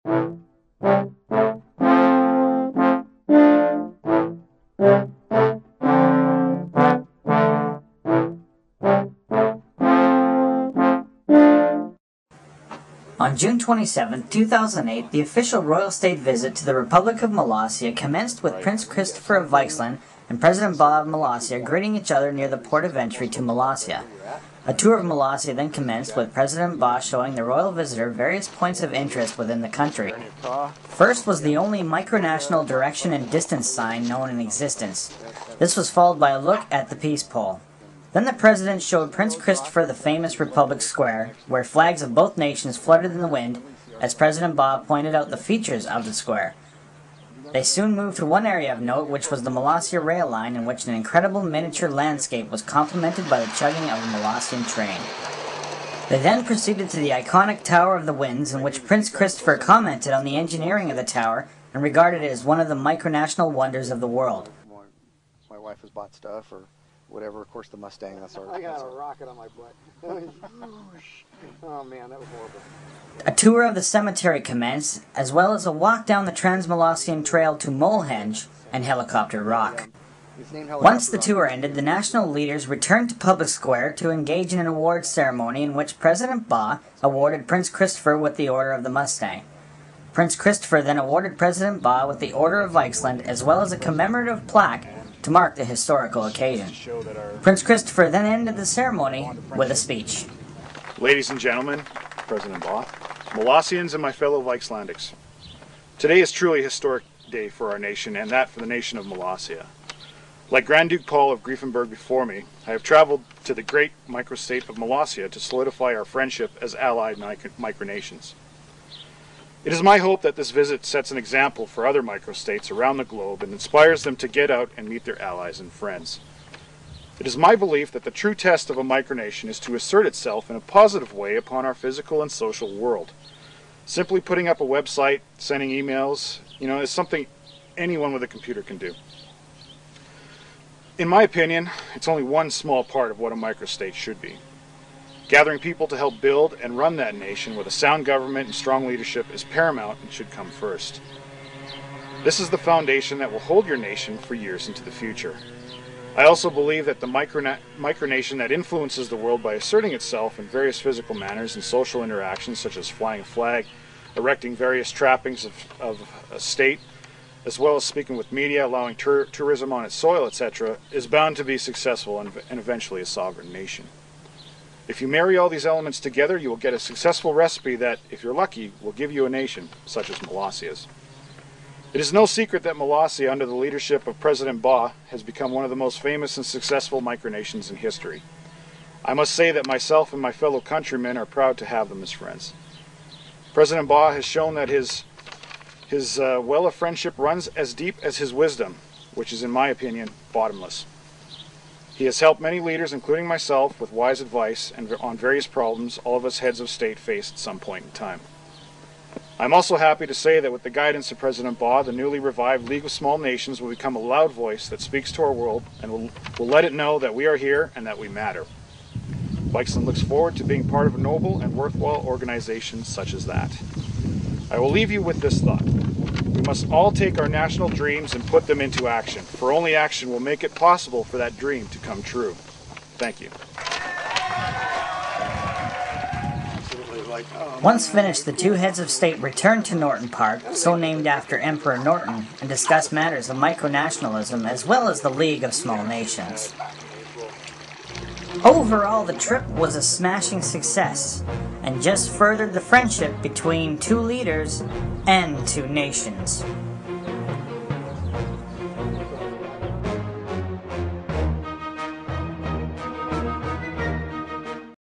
On June 27, 2008, the official royal state visit to the Republic of Molossia commenced with Prince Christopher of Iceland and President Ba of Molossia greeting each other near the port of entry to Molossia. A tour of Molossia then commenced with President Ba showing the royal visitor various points of interest within the country. First was the only micronational direction and distance sign known in existence. This was followed by a look at the peace pole. Then the President showed Prince Christopher the famous Republic Square, where flags of both nations fluttered in the wind as President Ba pointed out the features of the square. They soon moved to one area of note, which was the Molossia rail line, in which an incredible miniature landscape was complemented by the chugging of a Molossian train. They then proceeded to the iconic Tower of the Winds, in which Prince Christopher commented on the engineering of the tower and regarded it as one of the micronational wonders of the world. My wife has bought stuff or whatever, of course the Mustang, that's our... I got a rocket on my butt. Oh man, that was horrible. A tour of the cemetery commenced, as well as a walk down the Trans-Molossian Trail to Molehenge and Helicopter Rock. Once the tour ended, the national leaders returned to Public Square to engage in an awards ceremony in which President Ba awarded Prince Christopher with the Order of the Mustang. Prince Christopher then awarded President Ba with the Order of Iceland, as well as a commemorative plaque to mark the historical occasion. Prince Christopher then ended the ceremony with a speech. Ladies and gentlemen, President Ba, Molossians and my fellow Icelandics, today is truly a historic day for our nation, and that for the nation of Molossia. Like Grand Duke Paul of Griefenberg before me, I have traveled to the great microstate of Molossia to solidify our friendship as allied micronations. It is my hope that this visit sets an example for other microstates around the globe and inspires them to get out and meet their allies and friends. It is my belief that the true test of a micronation is to assert itself in a positive way upon our physical and social world. Simply putting up a website, sending emails, is something anyone with a computer can do. In my opinion, it's only one small part of what a microstate should be. Gathering people to help build and run that nation with a sound government and strong leadership is paramount and should come first. This is the foundation that will hold your nation for years into the future. I also believe that the micronation that influences the world by asserting itself in various physical manners and social interactions, such as flying a flag, erecting various trappings of a state, as well as speaking with media, allowing tourism on its soil, etc., is bound to be successful and eventually a sovereign nation. If you marry all these elements together, you will get a successful recipe that, if you're lucky, will give you a nation such as Molossia's. It is no secret that Molossia, under the leadership of President Ba, has become one of the most famous and successful micronations in history. I must say that myself and my fellow countrymen are proud to have them as friends. President Ba has shown that his well of friendship runs as deep as his wisdom, which is, in my opinion, bottomless. He has helped many leaders, including myself, with wise advice and on various problems all of us heads of state face at some point in time. I'm also happy to say that with the guidance of President Ba, the newly revived League of Small Nations will become a loud voice that speaks to our world and will let it know that we are here and that we matter. Iceland looks forward to being part of a noble and worthwhile organization such as that. I will leave you with this thought. We must all take our national dreams and put them into action, for only action will make it possible for that dream to come true. Thank you. Once finished, the two heads of state returned to Norton Park, so named after Emperor Norton, and discussed matters of micronationalism as well as the League of Small Nations. Overall, the trip was a smashing success, and just furthered the friendship between two leaders and two nations.